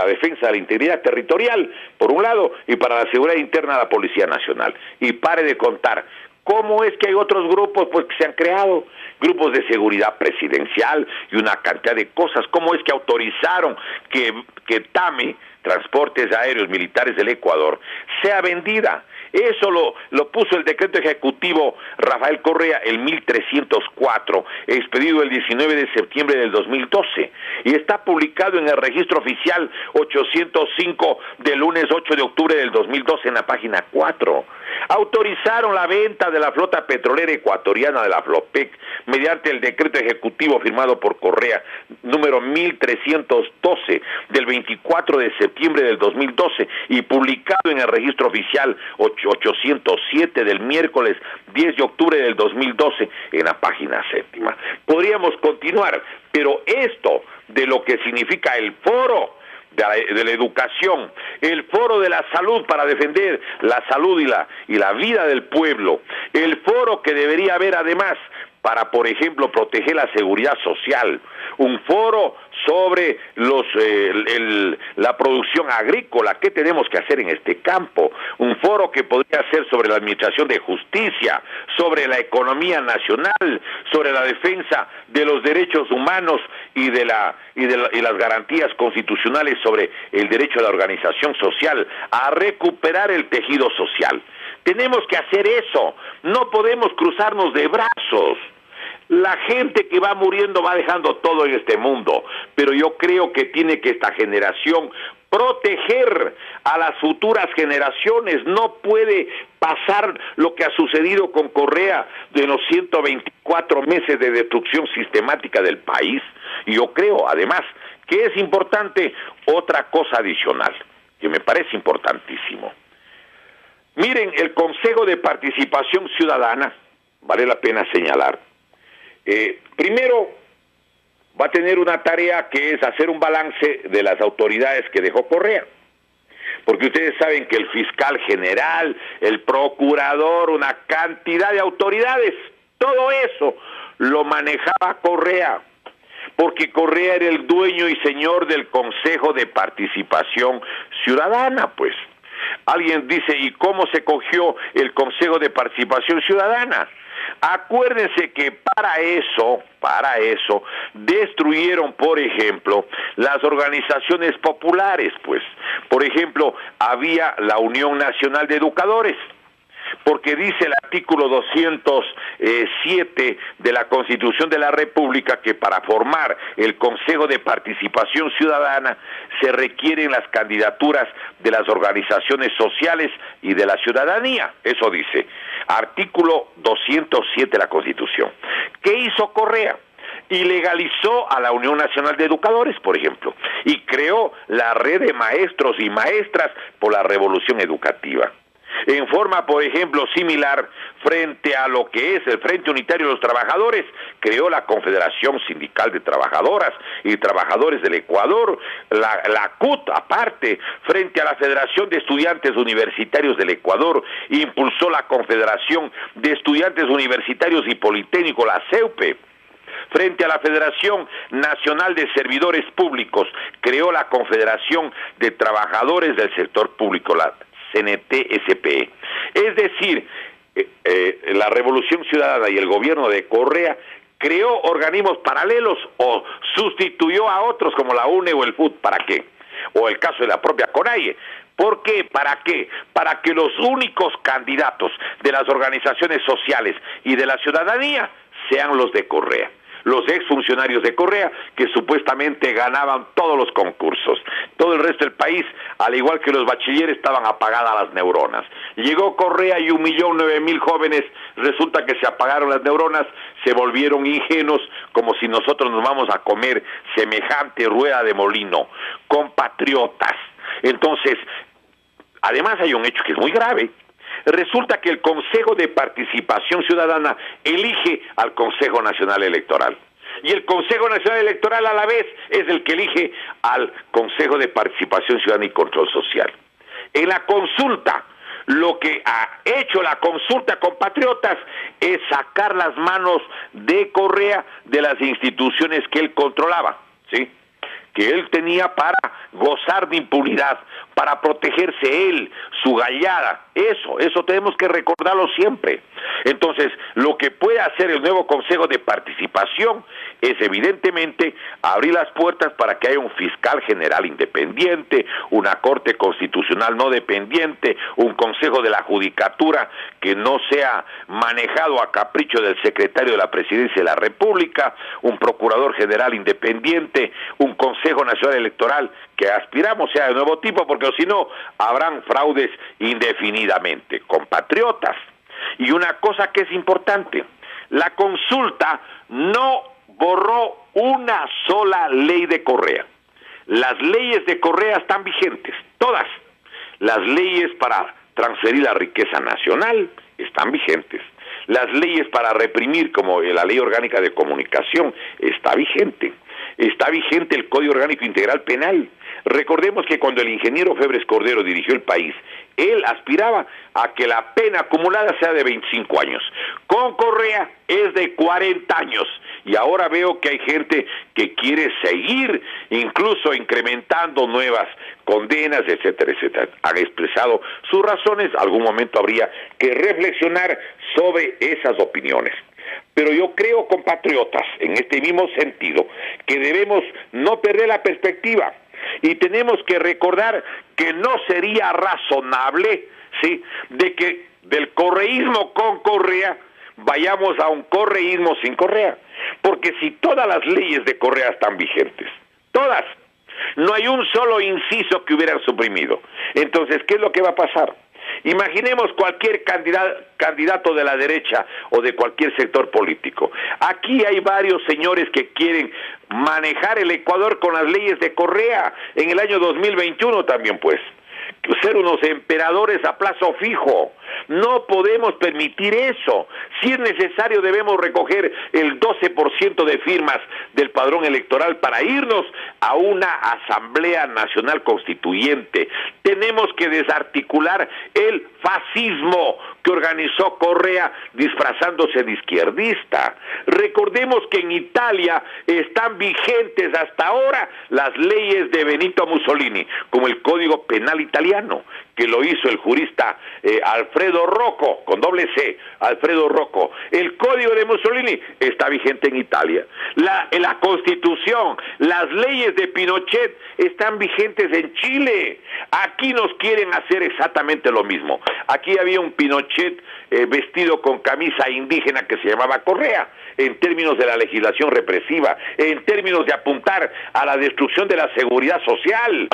defensa de la integridad territorial, por un lado, y para la seguridad interna de la Policía Nacional. Y pare de contar, ¿cómo es que hay otros grupos pues que se han creado? Grupos de seguridad presidencial y una cantidad de cosas. ¿Cómo es que autorizaron que TAMI, Transportes Aéreos Militares del Ecuador, sea vendida? Eso lo puso el decreto ejecutivo Rafael Correa, el 1304, expedido el 19 de septiembre del 2012, y está publicado en el registro oficial 805 del lunes 8 de octubre del 2012 en la página 4. Autorizaron la venta de la flota petrolera ecuatoriana de la Flopec mediante el decreto ejecutivo firmado por Correa, número 1312 del 24 de septiembre del 2012 y publicado en el registro oficial 807 del miércoles 10 de octubre del 2012 en la página 7. Podríamos continuar, pero esto de lo que significa el foro de la educación, el foro de la salud para defender la salud y la vida del pueblo, el foro que debería haber además para, por ejemplo, proteger la seguridad social, un foro sobre la producción agrícola, qué tenemos que hacer en este campo, un foro que podría ser sobre la administración de justicia, sobre la economía nacional, sobre la defensa de los derechos humanos y las garantías constitucionales sobre el derecho a la organización social, a recuperar el tejido social. Tenemos que hacer eso, no podemos cruzarnos de brazos. La gente que va muriendo va dejando todo en este mundo, pero yo creo que tiene que esta generación proteger a las futuras generaciones. No puede pasar lo que ha sucedido con Correa de los 124 meses de destrucción sistemática del país. Y yo creo, además, que es importante otra cosa adicional, que me parece importantísimo. Miren, el Consejo de Participación Ciudadana, vale la pena señalar, primero va a tener una tarea que es hacer un balance de las autoridades que dejó Correa, porque ustedes saben que el fiscal general, el procurador, una cantidad de autoridades, todo eso lo manejaba Correa, porque Correa era el dueño y señor del Consejo de Participación Ciudadana, pues. Alguien dice, ¿y cómo se cogió el Consejo de Participación Ciudadana? Acuérdense que para eso destruyeron, por ejemplo, las organizaciones populares, pues. Por ejemplo, había la Unión Nacional de Educadores, porque dice el artículo 207 de la Constitución de la República que para formar el Consejo de Participación Ciudadana se requieren las candidaturas de las organizaciones sociales y de la ciudadanía. Eso dice, artículo 207 de la Constitución. ¿Qué hizo Correa? Ilegalizó a la Unión Nacional de Educadores, por ejemplo, y creó la red de maestros y maestras por la revolución educativa. En forma, por ejemplo, similar, frente a lo que es el Frente Unitario de los Trabajadores, creó la Confederación Sindical de Trabajadoras y Trabajadores del Ecuador, la CUT, aparte, frente a la Federación de Estudiantes Universitarios del Ecuador, impulsó la Confederación de Estudiantes Universitarios y Politécnicos, la CEUPE. frente a la Federación Nacional de Servidores Públicos, creó la Confederación de Trabajadores del Sector Público, la CNT-SPE. Es decir, la Revolución Ciudadana y el gobierno de Correa creó organismos paralelos o sustituyó a otros como la UNE o el FUT. ¿Para qué? O el caso de la propia CONAIE. ¿Por qué? ¿Para qué? Para que los únicos candidatos de las organizaciones sociales y de la ciudadanía sean los de Correa, los exfuncionarios de Correa que supuestamente ganaban todos los concursos. Todo el resto del país, al igual que los bachilleres, estaban apagadas las neuronas. Llegó Correa y 1.009.000 jóvenes, resulta que se apagaron las neuronas, se volvieron ingenuos, como si nosotros nos vamos a comer semejante rueda de molino, compatriotas. Entonces, además hay un hecho que es muy grave. Resulta que el Consejo de Participación Ciudadana elige al Consejo Nacional Electoral. Y el Consejo Nacional Electoral a la vez es el que elige al Consejo de Participación Ciudadana y Control Social. En la consulta, lo que ha hecho la consulta, compatriotas, es sacar las manos de Correa de las instituciones que él controlaba, ¿sí?, que él tenía para gozar de impunidad, para protegerse él, su gallada. Eso tenemos que recordarlo siempre. Entonces, lo que puede hacer el nuevo Consejo de Participación es evidentemente abrir las puertas para que haya un fiscal general independiente, una Corte Constitucional no dependiente, un Consejo de la Judicatura que no sea manejado a capricho del secretario de la Presidencia de la República, un Procurador General independiente, un Consejo Nacional Electoral que aspiramos sea de nuevo tipo, porque si no, habrán fraudes indefinidamente. Compatriotas. Y una cosa que es importante, la consulta no borró una sola ley de Correa. Las leyes de Correa están vigentes, todas. Las leyes para transferir la riqueza nacional están vigentes. Las leyes para reprimir, como la Ley Orgánica de Comunicación, está vigente. Está vigente el Código Orgánico Integral Penal. Recordemos que cuando el ingeniero Febres Cordero dirigió el país, él aspiraba a que la pena acumulada sea de 25 años. Con Correa es de 40 años. Y ahora veo que hay gente que quiere seguir, incluso incrementando nuevas condenas, etcétera, etcétera. Han expresado sus razones. Algún momento habría que reflexionar sobre esas opiniones. Pero yo creo, compatriotas, en este mismo sentido, que debemos no perder la perspectiva y tenemos que recordar que no sería razonable, ¿sí?, de que del correísmo con Correa vayamos a un correísmo sin Correa, porque si todas las leyes de Correa están vigentes, todas, no hay un solo inciso que hubieran suprimido. Entonces, ¿qué es lo que va a pasar? Imaginemos cualquier candidato de la derecha o de cualquier sector político. Aquí hay varios señores que quieren manejar el Ecuador con las leyes de Correa en el año 2021 también, pues. Ser unos emperadores a plazo fijo. No podemos permitir eso. Si es necesario, debemos recoger el 12% de firmas del padrón electoral para irnos a una Asamblea Nacional Constituyente. Tenemos que desarticular el fascismo que organizó Correa disfrazándose de izquierdista. Recordemos que en Italia están vigentes hasta ahora las leyes de Benito Mussolini, como el Código Penal italiano, que lo hizo el jurista Alfredo Rocco, con doble C, Alfredo Rocco. El Código de Mussolini está vigente en Italia. La Constitución, las leyes de Pinochet están vigentes en Chile. Aquí nos quieren hacer exactamente lo mismo. Aquí había un Pinochet vestido con camisa indígena que se llamaba Correa, en términos de la legislación represiva, en términos de apuntar a la destrucción de la seguridad social.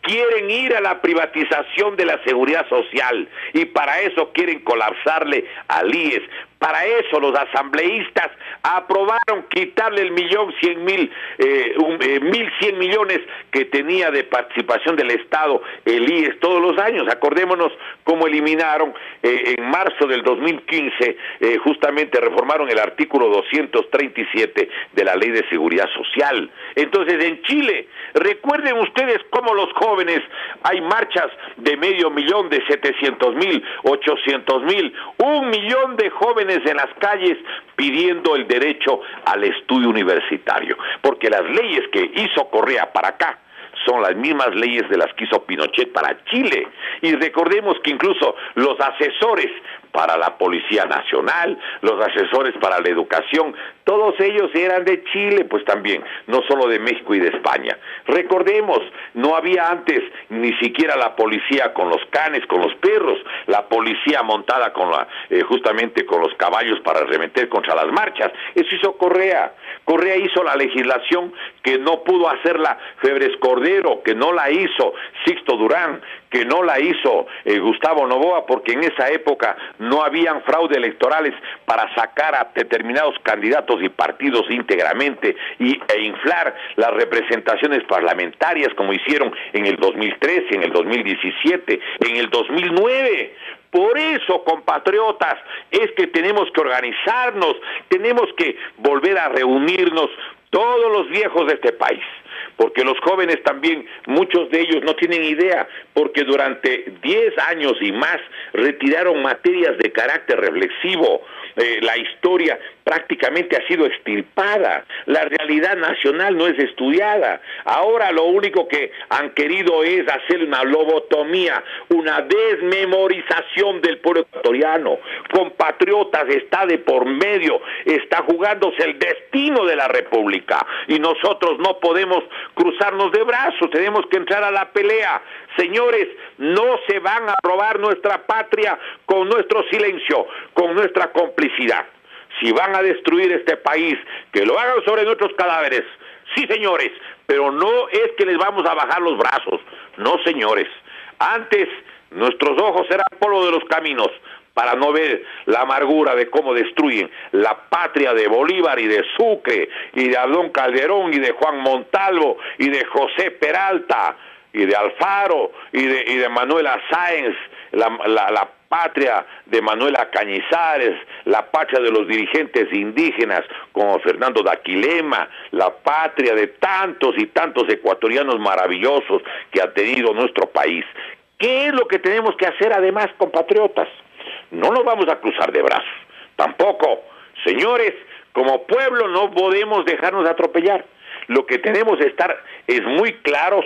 Quieren ir a la privatización de la seguridad social y para eso quieren colapsarle al IES. Para eso los asambleístas aprobaron quitarle el 1.100.000 millones que tenía de participación del Estado el IES todos los años. Acordémonos cómo eliminaron en marzo del 2015, justamente reformaron el artículo 237 de la Ley de Seguridad Social. Entonces en Chile, recuerden ustedes cómo como los jóvenes, hay marchas de 500,000, de 700,000, 800,000, 1,000,000 de jóvenes en las calles pidiendo el derecho al estudio universitario, porque las leyes que hizo Correa para acá son las mismas leyes de las que hizo Pinochet para Chile. Y recordemos que incluso los asesores para la Policía Nacional, los asesores para la educación, todos ellos eran de Chile, pues también, no solo de México y de España. Recordemos, no había antes ni siquiera la policía con los canes, con los perros, la policía montada con justamente con los caballos para arremeter contra las marchas. Eso hizo Correa. Correa hizo la legislación que no pudo hacerla Febres Cordero, que no la hizo Sixto Durán, que no la hizo Gustavo Noboa, porque en esa época no habían fraude electorales para sacar a determinados candidatos y partidos íntegramente e inflar las representaciones parlamentarias como hicieron en el 2013, en el 2017, en el 2009. Por eso, compatriotas, es que tenemos que organizarnos, tenemos que volver a reunirnos todos los viejos de este país, porque los jóvenes también, muchos de ellos no tienen idea, porque durante 10 años y más retiraron materias de carácter reflexivo. La historia prácticamente ha sido extirpada, la realidad nacional no es estudiada. Ahora lo único que han querido es hacer una lobotomía, una desmemorización del pueblo ecuatoriano. Compatriotas, está de por medio, está jugándose el destino de la República y nosotros no podemos cruzarnos de brazos, tenemos que entrar a la pelea. Señores, no se van a robar nuestra patria con nuestro silencio, con nuestra complicidad. Si van a destruir este país, que lo hagan sobre nuestros cadáveres. Sí, señores, pero no es que les vamos a bajar los brazos. No, señores. Antes, nuestros ojos eran polvo de los caminos para no ver la amargura de cómo destruyen la patria de Bolívar y de Sucre, y de Abdón Calderón, y de Juan Montalvo, y de José Peralta, y de Alfaro, y de Manuela Sáenz, la patria de Manuela Cañizares, la patria de los dirigentes indígenas como Fernando Daquilema, la patria de tantos y tantos ecuatorianos maravillosos que ha tenido nuestro país. ¿Qué es lo que tenemos que hacer además, compatriotas? No nos vamos a cruzar de brazos, tampoco. Señores, como pueblo no podemos dejarnos atropellar. Lo que tenemos que estar es muy claros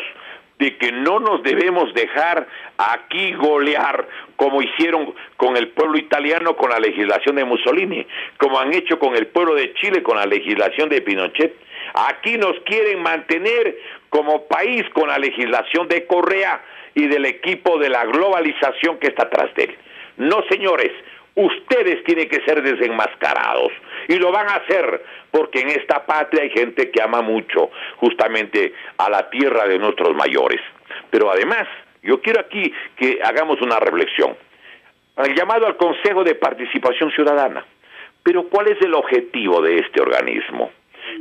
de que no nos debemos dejar aquí golear como hicieron con el pueblo italiano con la legislación de Mussolini, como han hecho con el pueblo de Chile con la legislación de Pinochet. Aquí nos quieren mantener como país con la legislación de Correa y del equipo de la globalización que está atrás de él. No, señores, ustedes tienen que ser desenmascarados y lo van a hacer porque en esta patria hay gente que ama mucho justamente a la tierra de nuestros mayores. Pero además, yo quiero aquí que hagamos una reflexión. El llamado al Consejo de Participación Ciudadana. Pero ¿cuál es el objetivo de este organismo?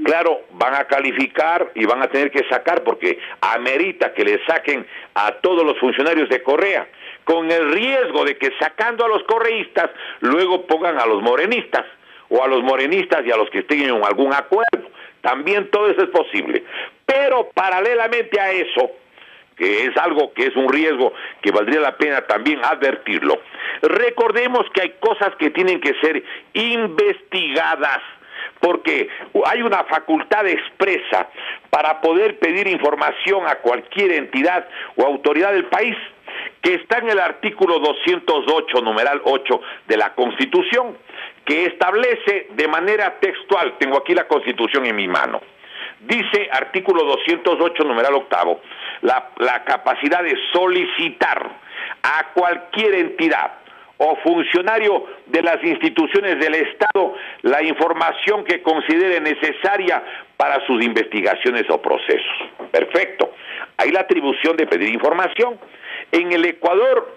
Claro, van a calificar y van a tener que sacar porque amerita que le saquen a todos los funcionarios de Correa, con el riesgo de que sacando a los correístas, luego pongan a los morenistas, o a los morenistas y a los que estén en algún acuerdo. También todo eso es posible. Pero paralelamente a eso, que es algo que es un riesgo que valdría la pena también advertirlo, recordemos que hay cosas que tienen que ser investigadas, porque hay una facultad expresa para poder pedir información a cualquier entidad o autoridad del país, que está en el artículo 208, numeral 8 de la Constitución, que establece de manera textual, tengo aquí la Constitución en mi mano, dice artículo 208, numeral 8, la capacidad de solicitar a cualquier entidad o funcionario de las instituciones del Estado la información que considere necesaria para sus investigaciones o procesos. Perfecto. Hay la atribución de pedir información. En el Ecuador,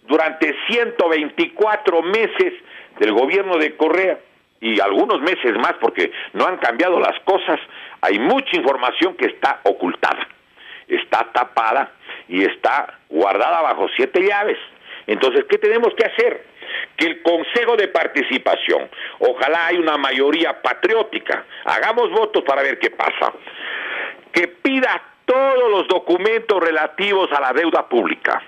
durante 124 meses del gobierno de Correa, y algunos meses más porque no han cambiado las cosas, hay mucha información que está ocultada, está tapada y está guardada bajo 7 llaves. Entonces, ¿qué tenemos que hacer? Que el Consejo de Participación, ojalá haya una mayoría patriótica, hagamos votos para ver qué pasa, que pida todos los documentos relativos a la deuda pública,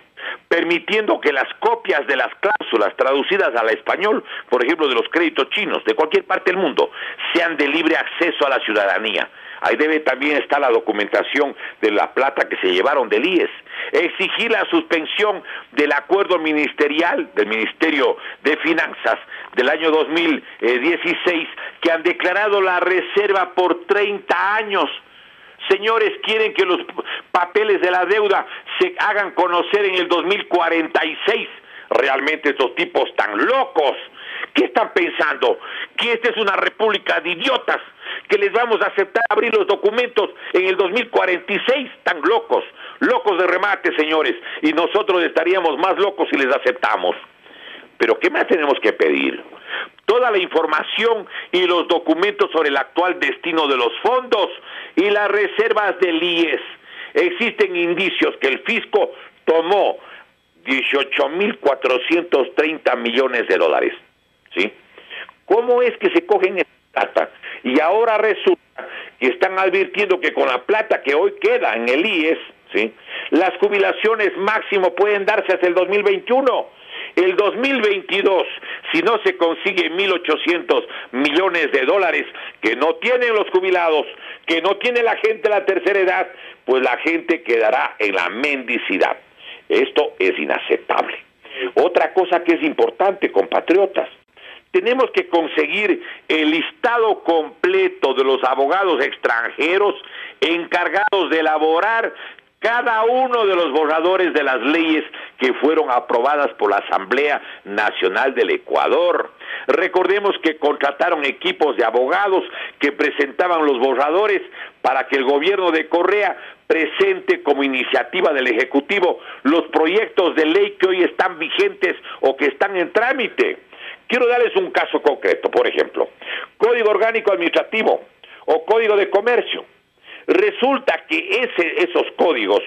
permitiendo que las copias de las cláusulas traducidas al español, por ejemplo, de los créditos chinos de cualquier parte del mundo, sean de libre acceso a la ciudadanía. Ahí debe también estar la documentación de la plata que se llevaron del IES. Exigir la suspensión del acuerdo ministerial del Ministerio de Finanzas del año 2016, que han declarado la reserva por 30 años. Señores, quieren que los papeles de la deuda se hagan conocer en el 2046. Realmente estos tipos tan locos. ¿Qué están pensando? ¿Que esta es una república de idiotas? ¿Que les vamos a aceptar abrir los documentos en el 2046? Tan locos, locos de remate, señores. Y nosotros estaríamos más locos si les aceptamos. Pero ¿qué más tenemos que pedir? Toda la información y los documentos sobre el actual destino de los fondos y las reservas del IES. Existen indicios que el fisco tomó 18.430 millones de dólares. ¿Sí? ¿Cómo es que se cogen esa plata? Y ahora resulta que están advirtiendo que con la plata que hoy queda en el IES, ¿sí?, las jubilaciones máximo pueden darse hasta el 2021. El 2022, si no se consigue 1.800 millones de dólares que no tienen los jubilados, que no tiene la gente de la tercera edad, pues la gente quedará en la mendicidad. Esto es inaceptable. Otra cosa que es importante, compatriotas, tenemos que conseguir el listado completo de los abogados extranjeros encargados de elaborar cada uno de los borradores de las leyes que fueron aprobadas por la Asamblea Nacional del Ecuador. Recordemos que contrataron equipos de abogados que presentaban los borradores para que el gobierno de Correa presente como iniciativa del Ejecutivo los proyectos de ley que hoy están vigentes o que están en trámite. Quiero darles un caso concreto, por ejemplo, Código Orgánico Administrativo o Código de Comercio. Resulta que esos códigos,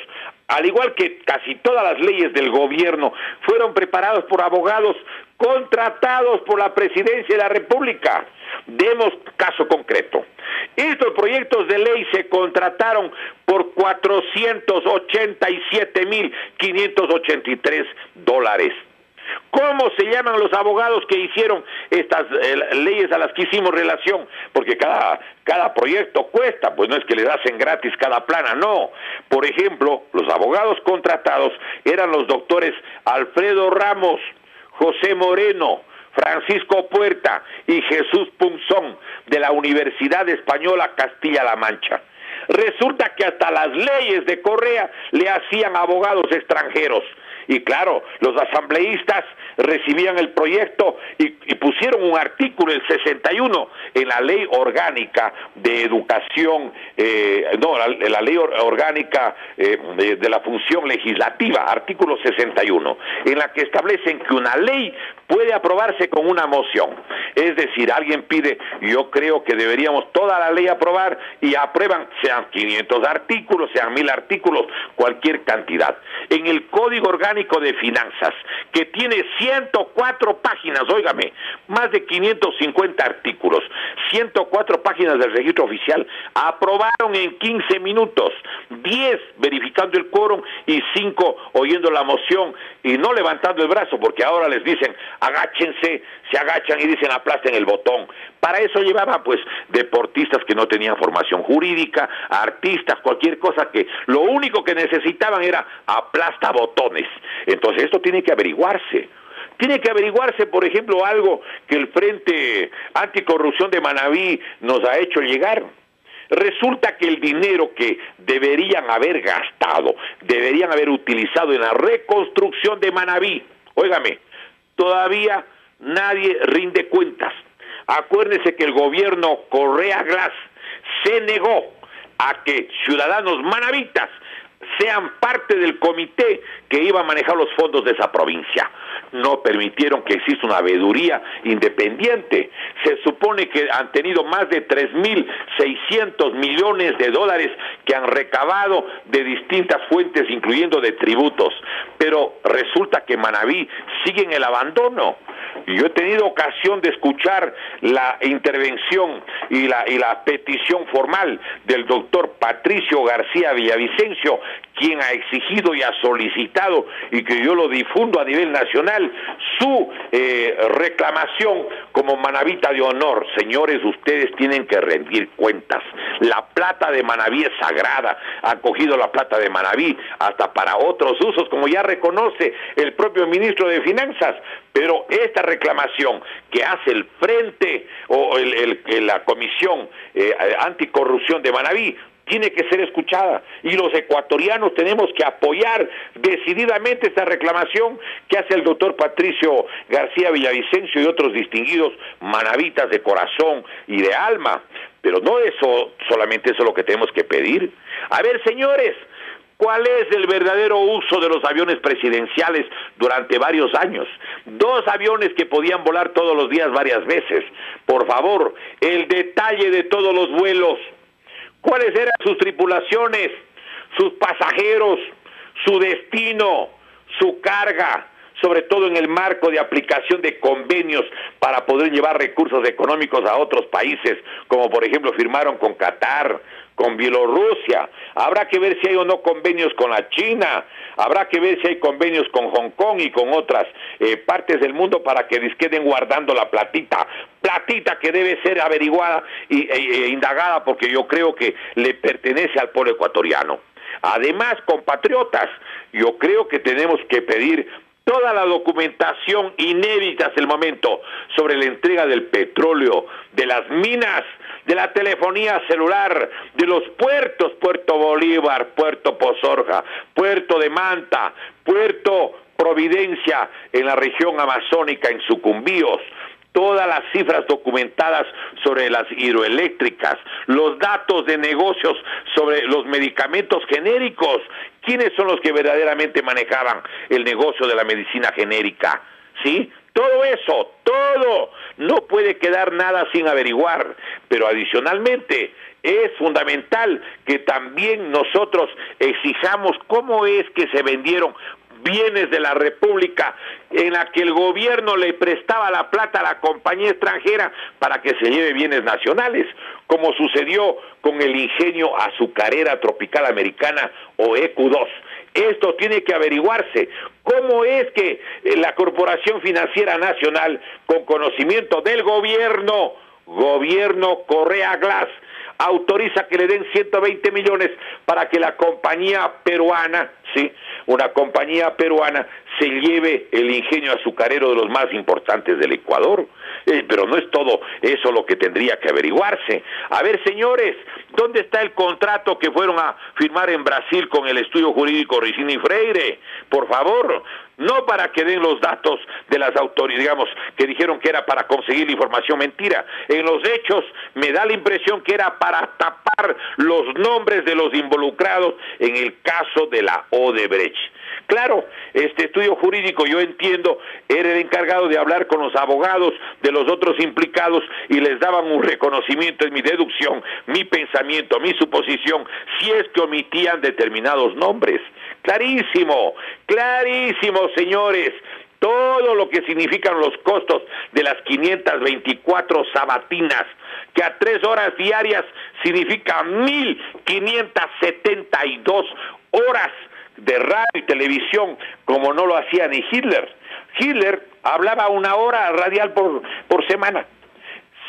al igual que casi todas las leyes del gobierno, fueron preparados por abogados contratados por la Presidencia de la República. Demos caso concreto. Estos proyectos de ley se contrataron por $487.583. ¿Cómo se llaman los abogados que hicieron estas leyes a las que hicimos relación? Porque cada proyecto cuesta, pues no es que les hacen gratis cada plana, no. Por ejemplo, los abogados contratados eran los doctores Alfredo Ramos, José Moreno, Francisco Puerta y Jesús Punzón de la Universidad Española Castilla-La Mancha. Resulta que hasta las leyes de Correa le hacían abogados extranjeros. Y claro, los asambleístas recibían el proyecto y pusieron un artículo, el 61, en la ley orgánica de educación, la ley orgánica de la función legislativa, artículo 61, en la que establecen que una ley puede aprobarse con una moción. Es decir, alguien pide, yo creo que deberíamos toda la ley aprobar, y aprueban, sean 500 artículos, sean 1000 artículos, cualquier cantidad. En el Código Orgánico de Finanzas, que tiene 104 páginas, óigame, más de 550 artículos, 104 páginas del registro oficial, aprobaron en 15 minutos, 10 verificando el quórum y 5 oyendo la moción y no levantando el brazo, porque ahora les dicen, agáchense, se agachan y dicen aplasten el botón. Para eso llevaban pues deportistas que no tenían formación jurídica, artistas, cualquier cosa, que lo único que necesitaban era aplasta botones. Entonces esto tiene que averiguarse. Tiene que averiguarse, por ejemplo, algo que el Frente Anticorrupción de Manabí nos ha hecho llegar. Resulta que el dinero que deberían haber gastado, deberían haber utilizado en la reconstrucción de Manabí, óigame, todavía nadie rinde cuentas. Acuérdense que el gobierno Correa Glass se negó a que ciudadanos manavitas sean parte del comité que iba a manejar los fondos de esa provincia. No permitieron que exista una veeduría independiente. Se supone que han tenido más de 3.600 millones de dólares que han recabado de distintas fuentes, incluyendo de tributos. Pero resulta que Manabí sigue en el abandono. Yo he tenido ocasión de escuchar la intervención y la petición formal del doctor Patricio García Villavicencio, quien ha exigido y ha solicitado, y que yo lo difundo a nivel nacional, su reclamación como manabita de honor. Señores, ustedes tienen que rendir cuentas. La plata de Manabí es sagrada. Han cogido la plata de Manabí hasta para otros usos, como ya reconoce el propio ministro de Finanzas. Pero esta reclamación que hace el Frente o la Comisión Anticorrupción de Manabí tiene que ser escuchada, y los ecuatorianos tenemos que apoyar decididamente esta reclamación que hace el doctor Patricio García Villavicencio y otros distinguidos manavitas de corazón y de alma. Pero no eso, solamente eso es lo que tenemos que pedir. A ver, señores, ¿cuál es el verdadero uso de los aviones presidenciales durante varios años? 2 aviones que podían volar todos los días varias veces. Por favor, el detalle de todos los vuelos. ¿Cuáles eran sus tripulaciones, sus pasajeros, su destino, su carga? Sobre todo en el marco de aplicación de convenios para poder llevar recursos económicos a otros países, como por ejemplo firmaron con Qatar, con Bielorrusia. Habrá que ver si hay o no convenios con la China, habrá que ver si hay convenios con Hong Kong y con otras partes del mundo para que les queden guardando la platita que debe ser averiguada e indagada, porque yo creo que le pertenece al pueblo ecuatoriano. Además, compatriotas, yo creo que tenemos que pedir toda la documentación inédita hasta el momento sobre la entrega del petróleo, de las minas, de la telefonía celular, de los puertos, Puerto Bolívar, Puerto Pozorja, Puerto de Manta, Puerto Providencia en la región amazónica, en Sucumbíos, todas las cifras documentadas sobre las hidroeléctricas, los datos de negocios sobre los medicamentos genéricos. ¿Quiénes son los que verdaderamente manejaban el negocio de la medicina genérica? ¿Sí? Todo eso, todo, no puede quedar nada sin averiguar, pero adicionalmente es fundamental que también nosotros exijamos cómo es que se vendieron bienes de la República en la que el gobierno le prestaba la plata a la compañía extranjera para que se lleve bienes nacionales, como sucedió con el ingenio azucarera tropical americana o EQ2. Esto tiene que averiguarse. ¿Cómo es que la Corporación Financiera Nacional, con conocimiento del gobierno Correa Glass, autoriza que le den 120 millones para que la compañía peruana, sí, una compañía peruana, se lleve el ingenio azucarero de los más importantes del Ecuador? Pero no es todo eso lo que tendría que averiguarse. A ver, señores, ¿dónde está el contrato que fueron a firmar en Brasil con el estudio jurídico Ricini y Freire? Por favor, no para que den los datos de las autoridades, digamos, que dijeron que era para conseguir la información mentira. En los hechos me da la impresión que era para tapar los nombres de los involucrados en el caso de la Odebrecht. Claro, este estudio jurídico, yo entiendo, era el encargado de hablar con los abogados de los otros implicados y les daban un reconocimiento, en mi deducción, mi pensamiento, mi suposición, si es que omitían determinados nombres. Clarísimo, clarísimo, señores. Todo lo que significan los costos de las 524 sabatinas, que a 3 horas diarias significa 1.572 horas de radio y televisión, como no lo hacía ni Hitler. Hitler hablaba 1 hora radial por semana.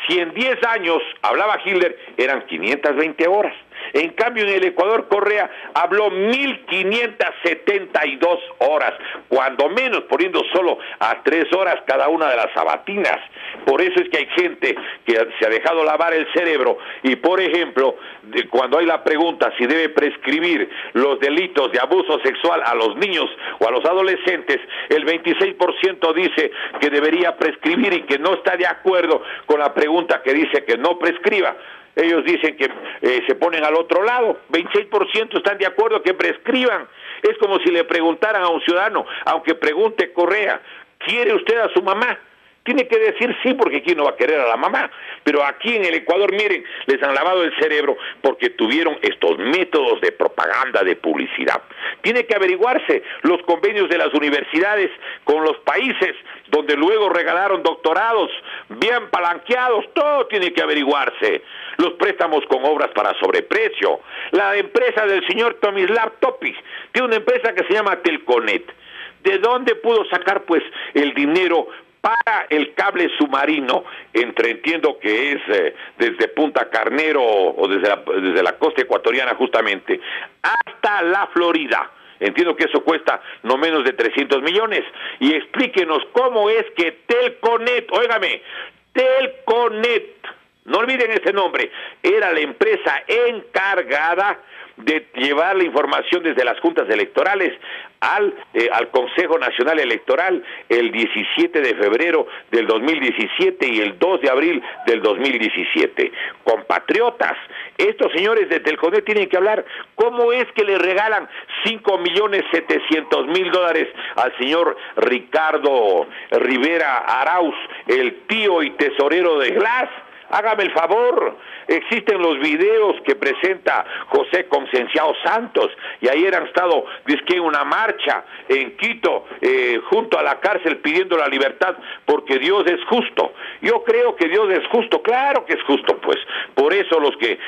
Si en 10 años hablaba Hitler, eran 520 horas. En cambio, en el Ecuador, Correa habló 1.572 horas, cuando menos, poniendo solo a 3 horas cada una de las sabatinas. Por eso es que hay gente que se ha dejado lavar el cerebro y, por ejemplo, cuando hay la pregunta si debe prescribir los delitos de abuso sexual a los niños o a los adolescentes, el 26% dice que debería prescribir y que no está de acuerdo con la pregunta que dice que no prescriba. Ellos dicen que se ponen al otro lado. 26% están de acuerdo que prescriban. Es como si le preguntaran a un ciudadano, aunque pregunte Correa, ¿quiere usted a su mamá? Tiene que decir sí, porque ¿quién no va a querer a la mamá? Pero aquí en el Ecuador, miren, les han lavado el cerebro porque tuvieron estos métodos de propaganda, de publicidad. Tiene que averiguarse los convenios de las universidades con los países donde luego regalaron doctorados bien palanqueados, todo tiene que averiguarse. Los préstamos con obras para sobreprecio. La empresa del señor Tomislav Topic tiene una empresa que se llama Telconet. ¿De dónde pudo sacar pues el dinero para el cable submarino, entiendo que es desde Punta Carnero o desde la costa ecuatoriana justamente, hasta la Florida? Entiendo que eso cuesta no menos de 300 millones. Y explíquenos cómo es que Telconet, óigame, Telconet, no olviden ese nombre, era la empresa encargada de llevar la información desde las juntas electorales al Consejo Nacional Electoral el 17 de febrero del 2017 y el 2 de abril del 2017. Compatriotas, estos señores de Telconet tienen que hablar cómo es que le regalan $5.700.000 al señor Ricardo Rivera Arauz, el tío y tesorero de Glass. Hágame el favor, existen los videos que presenta José Concienciado Santos, y ayer han estado, en una marcha en Quito, junto a la cárcel pidiendo la libertad, porque Dios es justo. Yo creo que Dios es justo, claro que es justo, pues. Por eso los que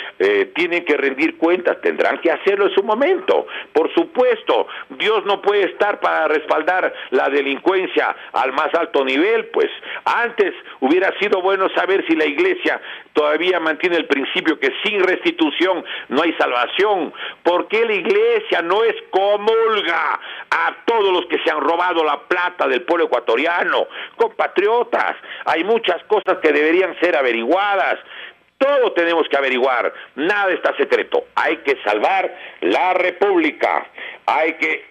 tienen que rendir cuentas tendrán que hacerlo en su momento. Por supuesto, Dios no puede estar para respaldar la delincuencia al más alto nivel, pues. Antes hubiera sido bueno saber si la iglesia todavía mantiene el principio que sin restitución no hay salvación. ¿Por qué la iglesia no excomulga a todos los que se han robado la plata del pueblo ecuatoriano? Compatriotas, hay muchas cosas que deberían ser averiguadas. Todo tenemos que averiguar, nada está secreto. Hay que salvar la República, hay que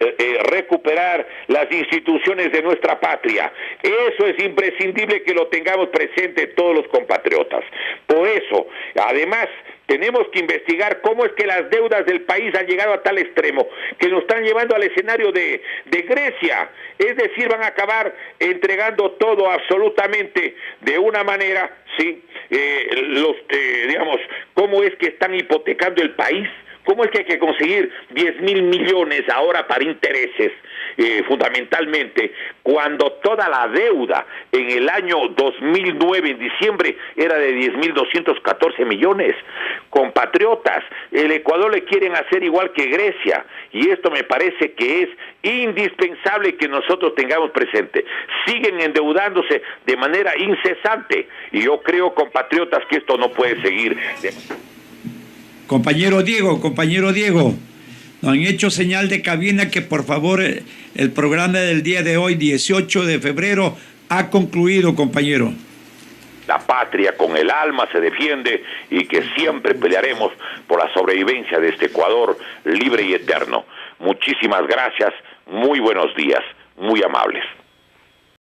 recuperar las instituciones de nuestra patria. Eso es imprescindible que lo tengamos presente todos los compatriotas. Por eso, además, tenemos que investigar cómo es que las deudas del país han llegado a tal extremo que nos están llevando al escenario de Grecia. Es decir, van a acabar entregando todo absolutamente de una manera, ¿sí? Digamos, cómo es que están hipotecando el país. ¿Cómo es que hay que conseguir 10.000 millones ahora para intereses, fundamentalmente, cuando toda la deuda en el año 2009, en diciembre, era de 10.214 millones? Compatriotas, el Ecuador le quieren hacer igual que Grecia, y esto me parece que es indispensable que nosotros tengamos presente. Siguen endeudándose de manera incesante, y yo creo, compatriotas, que esto no puede seguir. Compañero Diego, nos han hecho señal de cabina que por favor el programa del día de hoy, 18 de febrero, ha concluido, compañero. La patria con el alma se defiende y que siempre pelearemos por la sobrevivencia de este Ecuador libre y eterno. Muchísimas gracias, muy buenos días, muy amables.